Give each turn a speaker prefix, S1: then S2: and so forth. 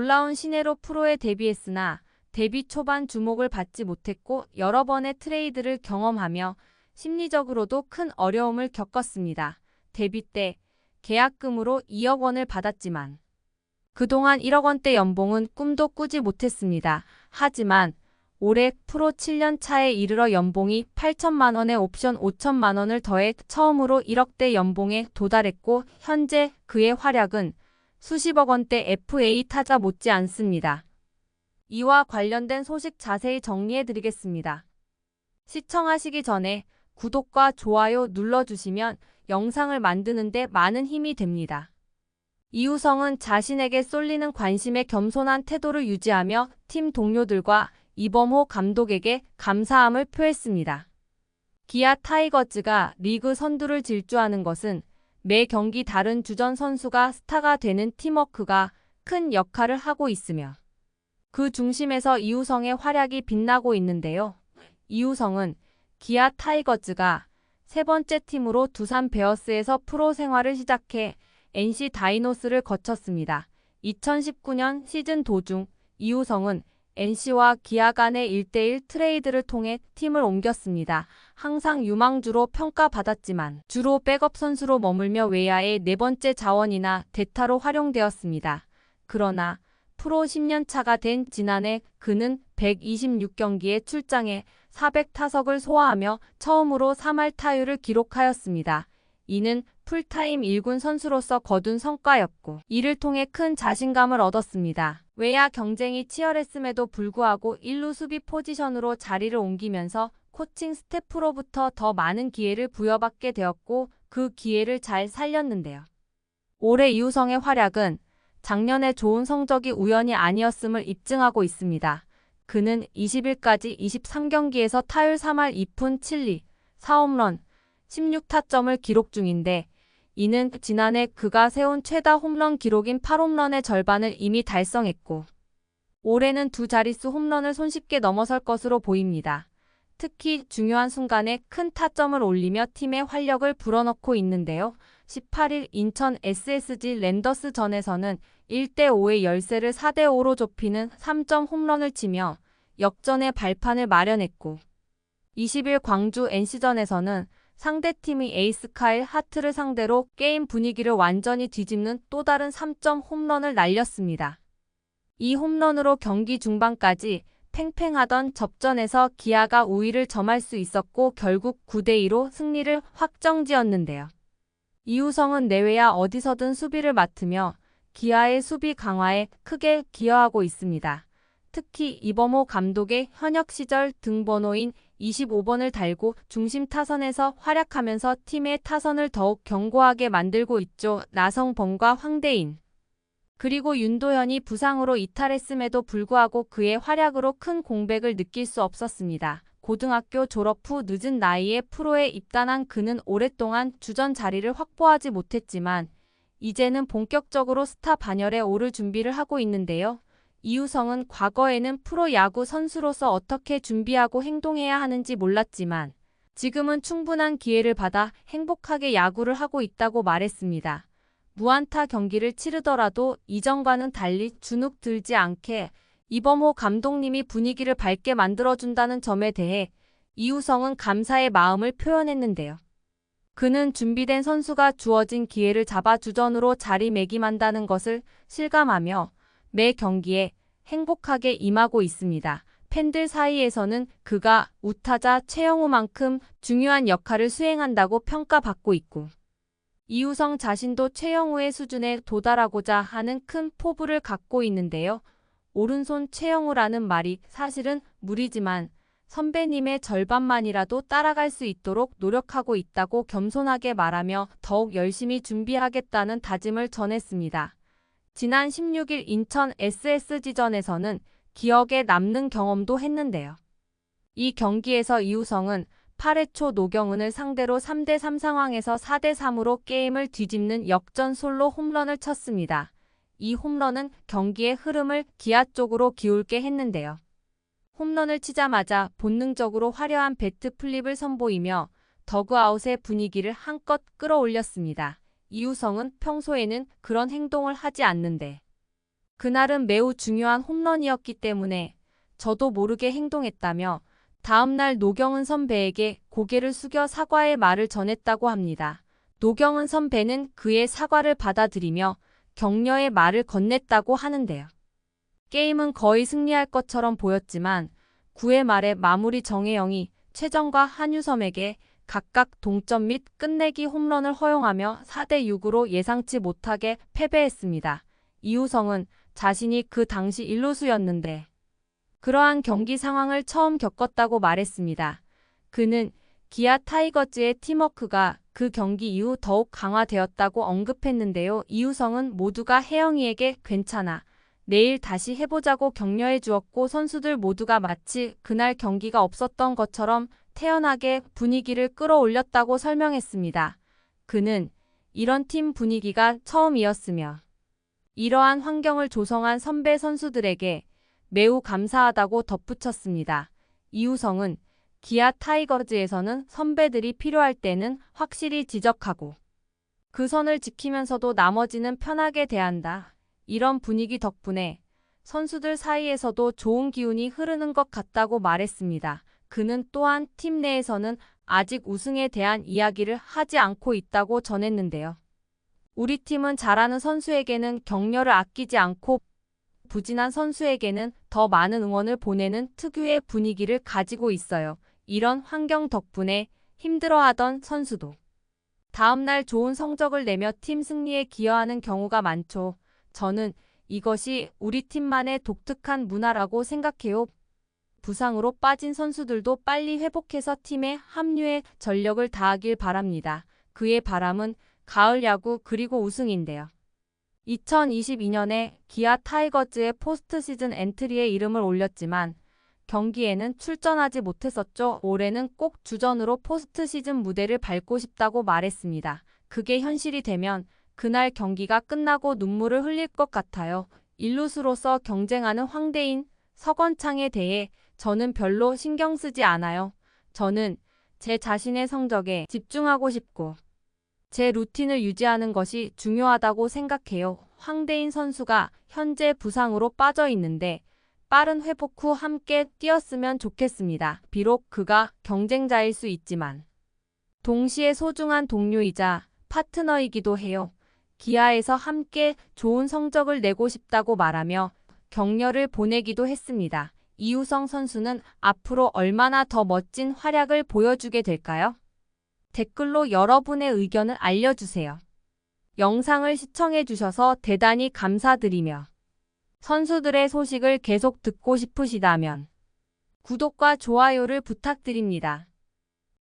S1: 놀라운 신예로 프로에 데뷔했으나 데뷔 초반 주목을 받지 못했고 여러 번의 트레이드를 경험하며 심리적으로도 큰 어려움을 겪었습니다. 데뷔 때 계약금으로 2억 원을 받았지만 그동안 1억 원대 연봉은 꿈도 꾸지 못했습니다. 하지만 올해 프로 7년 차에 이르러 연봉이 8천만 원에 옵션 5천만 원을 더해 처음으로 1억대 연봉에 도달했고 현재 그의 활약은 수십억 원대 FA 타자 못지 않습니다. 이와 관련된 소식 자세히 정리해드리겠습니다. 시청하시기 전에 구독과 좋아요 눌러주시면 영상을 만드는데 많은 힘이 됩니다. 이우성은 자신에게 쏠리는 관심에 겸손한 태도를 유지하며 팀 동료들과 이범호 감독에게 감사함을 표했습니다. 기아 타이거즈가 리그 선두를 질주하는 것은 매 경기 다른 주전 선수가 스타가 되는 팀워크가 큰 역할을 하고 있으며 그 중심에서 이우성의 활약이 빛나고 있는데요. 이우성은 기아 타이거즈가 세 번째 팀으로 두산 베어스에서 프로 생활을 시작해 NC 다이노스를 거쳤습니다. 2019년 시즌 도중 이우성은 NC와 기아 간의 1대1 트레이드를 통해 팀을 옮겼습니다. 항상 유망주로 평가받았지만 주로 백업 선수로 머물며 외야의 네 번째 자원이나 대타로 활용되었습니다. 그러나 프로 10년 차가 된 지난해 그는 126경기에 출장해 400타석을 소화하며 처음으로 3할 타율을 기록하였습니다. 이는 풀타임 1군 선수로서 거둔 성과였고 이를 통해 큰 자신감을 얻었습니다. 외야 경쟁이 치열했음에도 불구하고 1루 수비 포지션으로 자리를 옮기면서 코칭 스태프로부터 더 많은 기회를 부여받게 되었고 그 기회를 잘 살렸는데요. 올해 이우성의 활약은 작년에 좋은 성적이 우연이 아니었음을 입증하고 있습니다. 그는 20일까지 23경기에서 타율 3할 2푼 7리, 4홈런, 16타점을 기록 중인데 이는 지난해 그가 세운 최다 홈런 기록인 8홈런의 절반을 이미 달성했고 올해는 두 자릿수 홈런을 손쉽게 넘어설 것으로 보입니다. 특히 중요한 순간에 큰 타점을 올리며 팀의 활력을 불어넣고 있는데요. 18일 인천 SSG 랜더스전에서는 1대5의 열세를 4대5로 좁히는 3점 홈런을 치며 역전의 발판을 마련했고 20일 광주 NC전에서는 상대팀의 에이스 카일 하트를 상대로 게임 분위기를 완전히 뒤집는 또 다른 3점 홈런을 날렸습니다. 이 홈런으로 경기 중반까지 팽팽하던 접전에서 기아가 우위를 점할 수 있었고 결국 9대2로 승리를 확정지었는데요. 이우성은 내외야 어디서든 수비를 맡으며 기아의 수비 강화에 크게 기여하고 있습니다. 특히 이범호 감독의 현역 시절 등번호인 25번을 달고 중심 타선에서 활약하면서 팀의 타선을 더욱 견고하게 만들고 있죠. 나성범과 황대인 그리고 윤도현이 부상으로 이탈했음에도 불구하고 그의 활약으로 큰 공백을 느낄 수 없었습니다. 고등학교 졸업 후 늦은 나이에 프로에 입단한 그는 오랫동안 주전 자리를 확보하지 못했지만 이제는 본격적으로 스타 반열에 오를 준비를 하고 있는데요. 이우성은 과거에는 프로야구 선수로서 어떻게 준비하고 행동해야 하는지 몰랐지만 지금은 충분한 기회를 받아 행복하게 야구를 하고 있다고 말했습니다. 무안타 경기를 치르더라도 이전과는 달리 주눅 들지 않게 이범호 감독님이 분위기를 밝게 만들어준다는 점에 대해 이우성은 감사의 마음을 표현했는데요. 그는 준비된 선수가 주어진 기회를 잡아 주전으로 자리매김한다는 것을 실감하며 매 경기에 행복하게 임하고 있습니다. 팬들 사이에서는 그가 우타자 최영우만큼 중요한 역할을 수행한다고 평가받고 있고 이우성 자신도 최영우의 수준에 도달하고자 하는 큰 포부를 갖고 있는데요. 오른손 최영우라는 말이 사실은 무리지만 선배님의 절반만이라도 따라갈 수 있도록 노력하고 있다고 겸손하게 말하며 더욱 열심히 준비하겠다는 다짐을 전했습니다. 지난 16일 인천 SSG전에서는 기억에 남는 경험도 했는데요. 이 경기에서 이우성은 8회 초 노경은을 상대로 3대3 상황에서 4대3으로 게임을 뒤집는 역전 솔로 홈런을 쳤습니다. 이 홈런은 경기의 흐름을 기아 쪽으로 기울게 했는데요. 홈런을 치자마자 본능적으로 화려한 배트 플립을 선보이며 더그아웃의 분위기를 한껏 끌어올렸습니다. 이우성은 평소에는 그런 행동을 하지 않는데 그날은 매우 중요한 홈런이었기 때문에 저도 모르게 행동했다며 다음날 노경은 선배에게 고개를 숙여 사과의 말을 전했다고 합니다. 노경은 선배는 그의 사과를 받아들이며 격려의 말을 건넸다고 하는데요. 게임은 거의 승리할 것처럼 보였지만 9회 말에 마무리 정혜영이 최정과 한유섬에게 각각 동점 및 끝내기 홈런을 허용하며 4대6으로 예상치 못하게 패배했습니다. 이우성은 자신이 그 당시 일루수였는데 그러한 경기 상황을 처음 겪었다고 말했습니다. 그는 기아 타이거즈의 팀워크가 그 경기 이후 더욱 강화되었다고 언급했는데요. 이우성은 모두가 혜영이에게 괜찮아, 내일 다시 해보자고 격려해 주었고 선수들 모두가 마치 그날 경기가 없었던 것처럼 태연하게 분위기를 끌어올렸다고 설명했습니다. 그는 이런 팀 분위기가 처음이었으며 이러한 환경을 조성한 선배 선수들에게 매우 감사하다고 덧붙였습니다. 이우성은 기아 타이거즈에서는 선배들이 필요할 때는 확실히 지적하고 그 선을 지키면서도 나머지는 편하게 대한다. 이런 분위기 덕분에 선수들 사이에서도 좋은 기운이 흐르는 것 같다고 말했습니다. 그는 또한 팀 내에서는 아직 우승에 대한 이야기를 하지 않고 있다고 전했는데요. 우리 팀은 잘하는 선수에게는 격려를 아끼지 않고 부진한 선수에게는 더 많은 응원을 보내는 특유의 분위기를 가지고 있어요. 이런 환경 덕분에 힘들어하던 선수도 다음날 좋은 성적을 내며 팀 승리에 기여하는 경우가 많죠. 저는 이것이 우리 팀만의 독특한 문화라고 생각해요. 부상으로 빠진 선수들도 빨리 회복해서 팀에 합류해 전력을 다하길 바랍니다. 그의 바람은 가을 야구 그리고 우승인데요. 2022년에 기아 타이거즈의 포스트 시즌 엔트리에 이름을 올렸지만 경기에는 출전하지 못했었죠. 올해는 꼭 주전으로 포스트 시즌 무대를 밟고 싶다고 말했습니다. 그게 현실이 되면 그날 경기가 끝나고 눈물을 흘릴 것 같아요. 일루수로서 경쟁하는 황대인, 서건창에 대해 저는 별로 신경 쓰지 않아요. 저는 제 자신의 성적에 집중하고 싶고 제 루틴을 유지하는 것이 중요하다고 생각해요. 황대인 선수가 현재 부상으로 빠져 있는데 빠른 회복 후 함께 뛰었으면 좋겠습니다. 비록 그가 경쟁자일 수 있지만 동시에 소중한 동료이자 파트너이기도 해요. 기아에서 함께 좋은 성적을 내고 싶다고 말하며 격려를 보내기도 했습니다. 이우성 선수는 앞으로 얼마나 더 멋진 활약을 보여주게 될까요? 댓글로 여러분의 의견을 알려주세요. 영상을 시청해주셔서 대단히 감사드리며 선수들의 소식을 계속 듣고 싶으시다면 구독과 좋아요를 부탁드립니다.